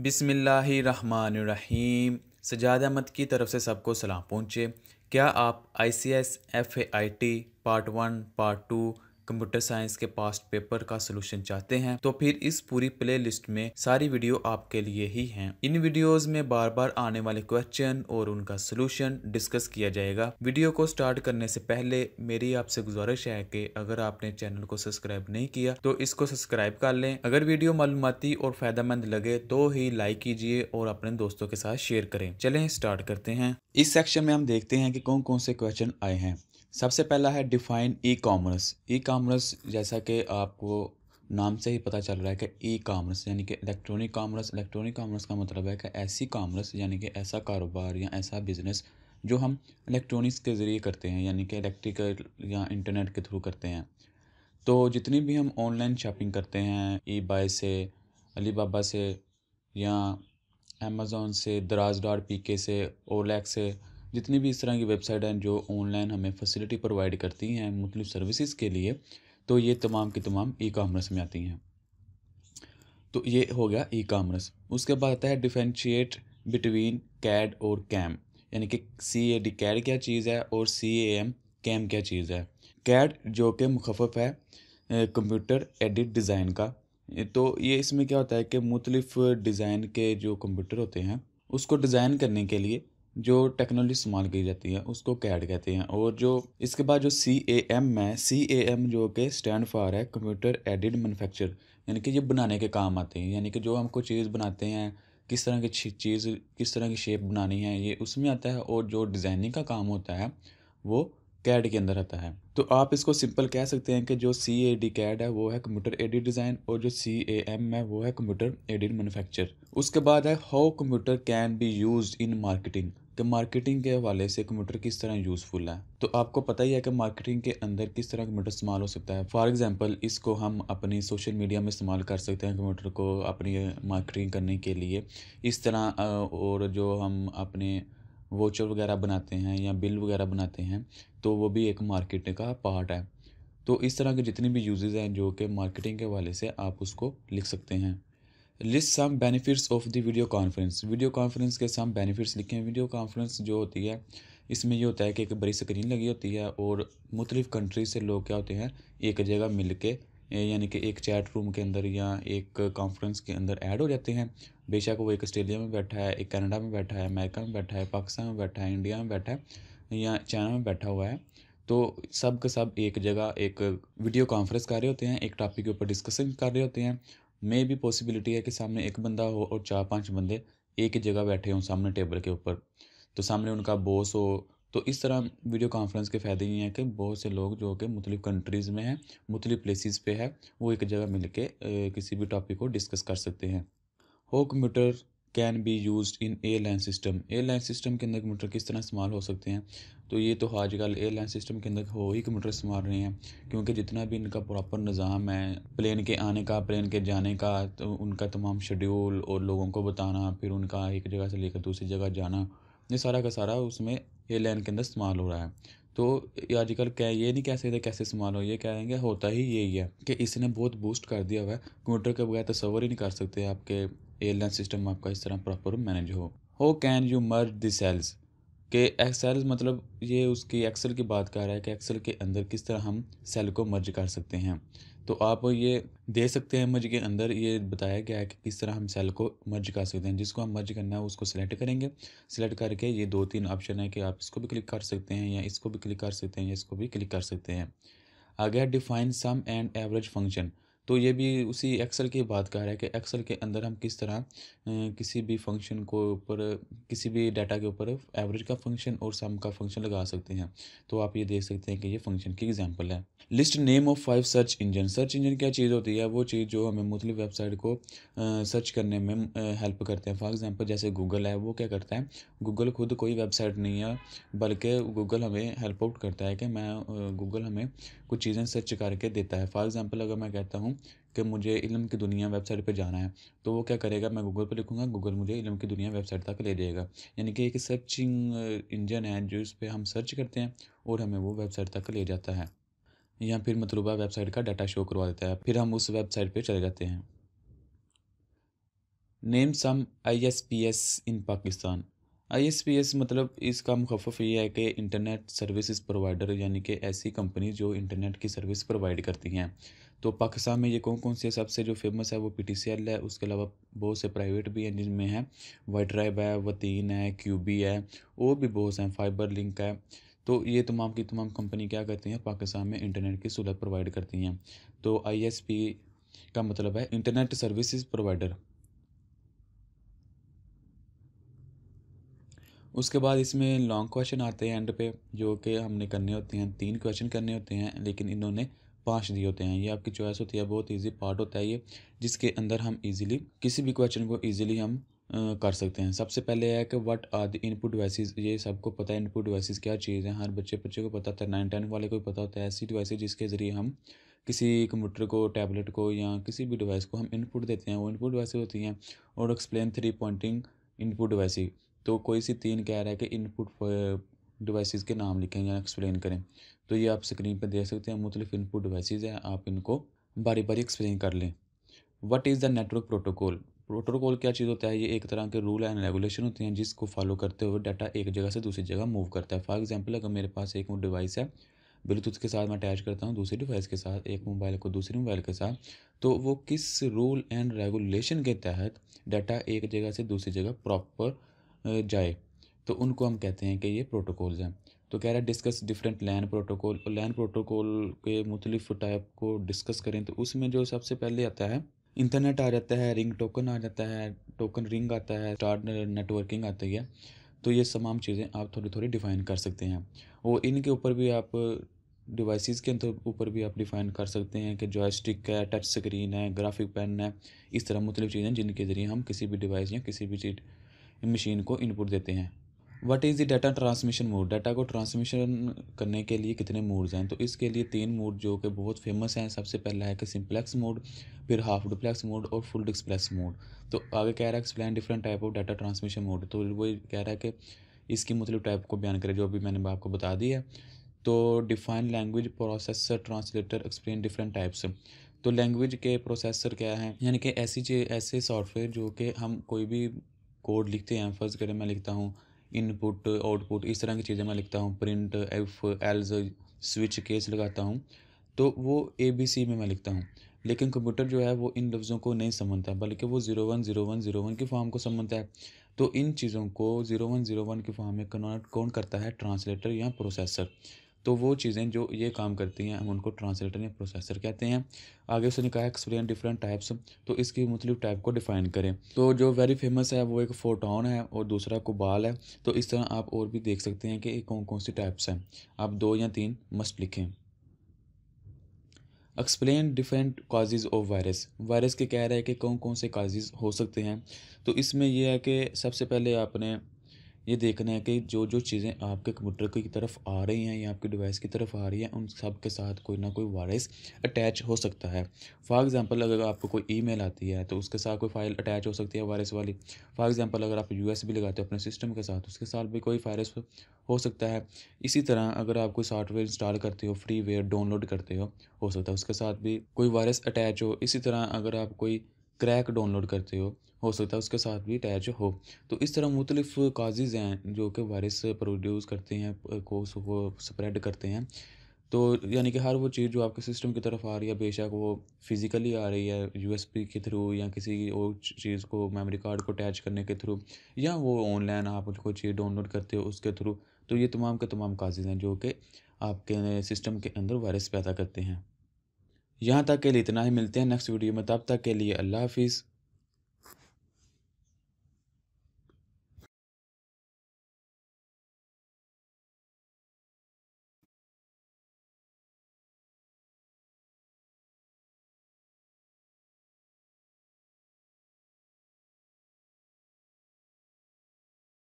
बिस्मिल्लाहिर्रहमानिर्रहीम। सज्जाद अहमद की तरफ से सबको सलाम पहुँचे। क्या आप ICS FAIT part 1 part 2 computer science के पास्ट पेपर का सलूशन चाहते हैं तो फिर इस पूरी प्ले लिस्ट में सारी वीडियो आपके लिए ही हैं। इन वीडियोस में बार बार आने वाले क्वेश्चन और उनका सलूशन डिस्कस किया जाएगा। वीडियो को स्टार्ट करने से पहले मेरी आपसे गुजारिश है कि अगर आपने चैनल को सब्सक्राइब नहीं किया तो इसको सब्सक्राइब कर लें। अगर वीडियो मालूमाती और फायदेमंद लगे तो ही लाइक कीजिए और अपने दोस्तों के साथ शेयर करें। चलें स्टार्ट करते हैं। इस सेक्शन में हम देखते हैं कि कौन कौन से क्वेश्चन आए हैं। सबसे पहला है define e commerce. E commerce जैसा कि आपको नाम से ही पता चल रहा है कि ई कॉमर्स यानी कि इलेक्ट्रॉनिक कॉमर्स। इलेक्ट्रॉनिक कॉमर्स का मतलब है कि ऐसी कॉमर्स यानी कि ऐसा कारोबार या ऐसा बिजनेस जो हम इलेक्ट्रॉनिक्स के ज़रिए करते हैं, यानी कि इलेक्ट्रिकल या इंटरनेट के थ्रू करते हैं। तो जितनी भी हम ऑनलाइन शॉपिंग करते हैं, ई बाय से, अलीबाबा से या अमेज़ॉन से, दराज.pk से, ओलेक्स से, जितनी भी इस तरह की वेबसाइट हैं जो ऑनलाइन हमें फैसिलिटी प्रोवाइड करती हैं मुख्तलिफ सर्विसेज के लिए, तो ये तमाम की तमाम ई कॉमर्स में आती हैं। तो ये हो गया ई कॉमर्स। उसके बाद आता है डिफरेंशिएट बिटवीन कैड और कैम, यानी कि CAD कैड क्या चीज़ है और CAM कैम क्या चीज़ है। कैड जो कि मुखफ़फ़ है कंप्यूटर एडिड डिज़ाइन का। तो ये इसमें क्या होता है कि मुख्तलिफ डिज़ाइन के जो कंप्यूटर होते हैं उसको डिज़ाइन करने के लिए जो टेक्नोलॉजी इस्तेमाल की जाती है उसको कैड कहते हैं। और जो इसके बाद जो CAM है, CAM जो कि स्टैंड फॉर है कंप्यूटर एडिड मैन्युफैक्चर, यानी कि ये बनाने के काम आते हैं। यानी कि जो हमको चीज़ बनाते हैं, किस तरह की चीज़ किस तरह की शेप बनानी है, ये उसमें आता है। और जो डिज़ाइनिंग का काम होता है वो कैड के अंदर आता है। तो आप इसको सिंपल कह सकते हैं कि जो CAD कैड है वो है कंप्यूटर एडिड डिज़ाइन और जो CAM है वो है कंप्यूटर एडिड मैन्युफैक्चर। उसके बाद है how computer can be used in marketing, कि मार्केटिंग के हवाले से कंप्यूटर किस तरह यूज़फुल है। तो आपको पता ही है कि मार्केटिंग के अंदर किस तरह कंप्यूटर इस्तेमाल हो सकता है। फॉर एग्जांपल इसको हम अपनी सोशल मीडिया में इस्तेमाल कर सकते हैं कंप्यूटर को अपनी मार्केटिंग करने के लिए। इस तरह और जो हम अपने वोचर वगैरह बनाते हैं या बिल वगैरह बनाते हैं तो वो भी एक मार्केटिंग का पार्ट है। तो इस तरह के जितने भी यूजेस हैं जो कि मार्केटिंग के हवाले से आप उसको लिख सकते हैं। List some benefits of the video conference. Video conference के सम बेनिफिट्स लिखे हैं। वीडियो कॉन्फ्रेंस जो होती है इसमें ये होता है कि एक बड़ी स्क्रीन लगी होती है और मुख्तलिफ़ कंट्री से लोग क्या होते हैं एक जगह मिल के, यानी कि एक चैट रूम के अंदर या एक कॉन्फ्रेंस के अंदर ऐड हो जाते हैं। बेशक वो एक ऑस्ट्रेलिया में बैठा है, एक कनाडा में बैठा है, अमेरिका में बैठा है, पाकिस्तान में बैठा है, इंडिया में बैठा है या चाइना में बैठा हुआ है। तो सब के सब एक जगह एक वीडियो कॉन्फ्रेंस कर रहे होते हैं, एक टॉपिक के ऊपर डिस्कशन कर रहे होते हैं। मे भी पॉसिबिलिटी है कि सामने एक बंदा हो और 4-5 बंदे एक ही जगह बैठे हों सामने टेबल के ऊपर, तो सामने उनका बॉस हो। तो इस तरह वीडियो कॉन्फ्रेंस के फ़ायदे ये हैं कि बहुत से लोग जो कि मुख्तलिफ़ कंट्रीज़ में हैं, मुख्तलिफ़ प्लेसेस पे है, वो एक जगह मिल के किसी भी टॉपिक को डिस्कस कर सकते हैं। हो computer can be used in airline system. Airline system के अंदर कंप्यूटर किस तरह इस्तेमाल हो सकते हैं। तो ये तो आजकल एयरलाइन सिस्टम के अंदर हो ही कंप्यूटर इस्तेमाल रहे हैं, क्योंकि जितना भी इनका प्रॉपर निज़ाम है प्लेन के आने का, प्लेन के जाने का, तो उनका तमाम शेड्यूल और लोगों को बताना, फिर उनका एक जगह से लेकर दूसरी जगह जाना, ये सारा का सारा उसमें एयरलाइन के अंदर इस्तेमाल हो रहा है। तो ये आजकल क्या ये नहीं कह सकते कैसे इस्तेमाल हो, ये कहेंगे होता ही यही है कि इसने बहुत बूस्ट कर दिया हुआ है। कंप्यूटर के बगैर तसव्वुर ही नहीं कर सकते आपके एयरलाइन सिस्टम आपका इस तरह प्रॉपर मैनेज हो can you merge the cells, के एक्सेल मतलब ये उसकी एक्सेल की बात कर रहा है कि एक्सेल के अंदर किस तरह हम सेल को मर्ज कर सकते हैं। तो आप ये दे सकते हैं मर्ज के अंदर ये बताया गया है कि किस तरह हम सेल को मर्ज कर सकते हैं। जिसको हम मर्ज करना है उसको सिलेक्ट करेंगे। सिलेक्ट करके ये 2-3 ऑप्शन है कि आप इसको भी क्लिक कर सकते हैं या इसको भी क्लिक कर सकते हैं या इसको भी क्लिक कर सकते हैं। आगे define sum and average function. तो ये भी उसी एक्सेल की बात कर रहा है कि एक्सेल के अंदर हम किस तरह किसी भी फंक्शन को ऊपर, किसी भी डाटा के ऊपर एवरेज का फंक्शन और सम का फंक्शन लगा सकते हैं। तो आप ये देख सकते हैं कि ये फंक्शन की एग्जांपल है। List name of 5 search engine. Search engine क्या चीज़ होती है, वो चीज़ जो हमें मुख्तलिफ वेबसाइट को सर्च करने में हेल्प करते हैं। फॉर एग्जांपल जैसे गूगल है, वो क्या करता है, गूगल खुद कोई वेबसाइट नहीं है बल्कि गूगल हमें हेल्प आउट करता है कि गूगल हमें कुछ चीज़ें सर्च करके देता है। फॉर एग्जांपल अगर मैं कहता हूँ कि मुझे इल्म की दुनिया वेबसाइट पे जाना है, तो वो क्या करेगा, मैं गूगल पे लिखूँगा, गूगल मुझे इल्म की दुनिया वेबसाइट तक ले जाएगा। यानी कि एक सर्चिंग इंजन है जो इस पे हम सर्च करते हैं और हमें वो वेबसाइट तक ले जाता है, या फिर मतलूबा वेबसाइट का डाटा शो करवा देता है, फिर हम उस वेबसाइट पे चले जाते हैं। नेम सम ISPs इन पाकिस्तान। ISPs मतलब इसका मुखफ़्फ़ ये है कि इंटरनेट सर्विसेज प्रोवाइडर, यानी कि ऐसी कंपनी जो इंटरनेट की सर्विस प्रोवाइड करती हैं। तो पाकिस्तान में ये कौन कौन सी है? सबसे जो फेमस है वो PTCL है, उसके अलावा बहुत से प्राइवेट भी हैं जिनमें है वाई ट्राइब है, वतीन है, QB है, और भी बहुत से हैं, फाइबर लिंक है। तो ये तमाम की तमाम कंपनी क्या करती हैं? पाकिस्तान में इंटरनेट की सहूलत प्रोवाइड करती हैं। तो ISP का मतलब है इंटरनेट सर्विसेज प्रोवाइडर। उसके बाद इसमें लॉन्ग क्वेश्चन आते हैं एंड पे, जो कि हमने करने होते हैं। 3 क्वेश्चन करने होते हैं, लेकिन इन्होंने 5 दिए होते हैं। ये आपकी चॉइस होती है, बहुत इजी पार्ट होता है ये, जिसके अंदर हम इजीली किसी भी क्वेश्चन को इजीली हम कर सकते हैं। सबसे पहले है कि what are the input devices. ये सबको पता है इनपुट डिवाइसेस क्या चीज़ है, हर बच्चे को पता होता है, 9-10 वाले को पता होता है। ऐसी डिवाइसेस जिसके ज़रिए हम किसी कंप्यूटर को, टैबलेट को या किसी भी डिवाइस को हम इनपुट देते हैं, वो इनपुट डिवाइसेस होती हैं। और एक्सप्लेन 3 पॉइंटिंग इनपुट डिवाइसेस। तो कोई सी 3 कह रहा है कि इनपुट डिवाइसेस के नाम लिखें या एक्सप्लेन करें। तो ये आप स्क्रीन पर देख सकते हैं, मुख्तलिफ इनपुट डिवाइसेस हैं, आप इनको बारी बारी एक्सप्लेन कर लें। What is the network protocol. Protocol क्या चीज़ होता है? ये एक तरह के रूल एंड रेगुलेशन होते हैं जिसको फॉलो करते हुए डाटा एक जगह से दूसरी जगह मूव करता है। फॉर एग्जांपल, अगर मेरे पास एक डिवाइस है, ब्लूटूथ के साथ मैं अटैच करता हूँ दूसरी डिवाइस के साथ, एक मोबाइल को दूसरे मोबाइल के साथ, तो वो किस रूल एंड रेगुलेशन के तहत डाटा एक जगह से दूसरी जगह प्रॉपर जाए, तो उनको हम कहते हैं कि ये प्रोटोकॉल्स हैं। तो कह रहा है डिस्कस डिफरेंट लैन प्रोटोकॉल। और लैन प्रोटोकॉल के मुख्तलिफ टाइप को डिस्कस करें, तो उसमें जो सबसे पहले आता है इंटरनेट आ जाता है, रिंग टोकन आ जाता है, टोकन रिंग आता है, स्टार नेटवर्किंग आती है। तो ये तमाम चीज़ें आप थोड़ी थोड़ी डिफ़ाइन कर सकते हैं। और इनके ऊपर भी आप डिवाइसेस के ऊपर भी आप डिफ़ाइन कर सकते हैं कि जॉयस्टिक है, टच स्क्रीन है, ग्राफिक पेन है, इस तरह मुख्तलिफ चीज़ें जिनके ज़रिए हम किसी भी डिवाइस या किसी भी चीज़ मशीन को इनपुट देते हैं। What is the data transmission mode. Data को ट्रांसमिशन करने के लिए कितने मोड्स हैं? तो इसके लिए 3 मोड जो कि बहुत फेमस हैं। सबसे पहला है कि सिंपलेक्स मोड, फिर हाफ डुप्लेक्स मोड और फुल डुप्लेक्स मोड। तो आगे कह रहा है explain different type of data transmission mode. तो वो कह रहा है कि इसकी मुख्तलिफ टाइप को बयान करें, जो अभी मैंने आपको बता दी है। तो define language processor translator explain different types. तो लैंग्वेज के प्रोसेसर क्या है? यानी कि ऐसे सॉफ्टवेयर जो कि हम कोई भी कोड लिखते हैं, फ़र्ज़ करें मैं लिखता हूँ इनपुट आउटपुट, इस तरह की चीज़ें मैं लिखता हूँ, print F else switch case लगाता हूँ, तो वो ABC में मैं लिखता हूँ। लेकिन कंप्यूटर जो है वो इन लफ्ज़ों को नहीं समझता, बल्कि वो 010101 की फॉर्म को समझता है। तो इन चीज़ों को 0101 की फॉर्म में कन्वर्ट कौन करता है? ट्रांसलेटर या प्रोसेसर। तो वो चीज़ें जो ये काम करती हैं, हम उनको ट्रांसलेटर या प्रोसेसर कहते हैं। आगे उसने कहा एक्सप्लेन डिफरेंट टाइप्स। तो इसकी मुख्तलिफ टाइप को डिफ़ाइन करें। तो जो वेरी फेमस है वो एक फोटोन है और दूसरा कोबाल है। तो इस तरह आप और भी देख सकते हैं कि कौन कौन सी टाइप्स हैं। आप 2 या 3 मस्ट लिखें। Explain different causes of virus. Virus के कह रहा है कि कौन कौन से काजेज़ हो सकते हैं। तो इसमें यह है कि सबसे पहले आपने ये देखना है कि जो जो चीज़ें आपके कंप्यूटर की तरफ आ रही हैं या आपकी डिवाइस की तरफ आ रही हैं, उन सब के साथ कोई ना कोई वायरस अटैच हो सकता है। फॉर एग्जांपल, अगर आपको कोई ईमेल आती है तो उसके साथ कोई फ़ाइल अटैच हो सकती है वायरस वाली। फॉर एग्जांपल, अगर आप USB लगाते हो अपने सिस्टम के साथ, उसके साथ भी कोई वायरस हो सकता है। इसी तरह अगर आप कोई सॉफ्टवेयर इंस्टॉल करते हो, फ्रीवेयर डाउनलोड करते हो सकता है उसके साथ भी कोई वायरस अटैच हो। इसी तरह अगर आप कोई क्रैक डाउनलोड करते हो सकता है उसके साथ भी अटैच हो। तो इस तरह मुख्तलिफ काजेज़ हैं जो कि वायरस प्रोड्यूस करते हैं, को स्प्रेड करते हैं। तो यानी कि हर वो चीज़ जो आपके सिस्टम की तरफ आ रही है, बेशक वो फिज़िकली आ रही है USB के थ्रू या किसी और चीज़ को मेमोरी कार्ड को अटैच करने के थ्रू, या वो ऑनलाइन आप कोई चीज़ डाउनलोड करते हो उसके थ्रू। तो ये तमाम के तमाम काजेज़ हैं जो कि आपके सिस्टम के अंदर वायरस पैदा करते हैं। यहाँ तक के लिए इतना ही, मिलते हैं नेक्स्ट वीडियो में, तब तक के लिए अल्लाह हाफ़िज़।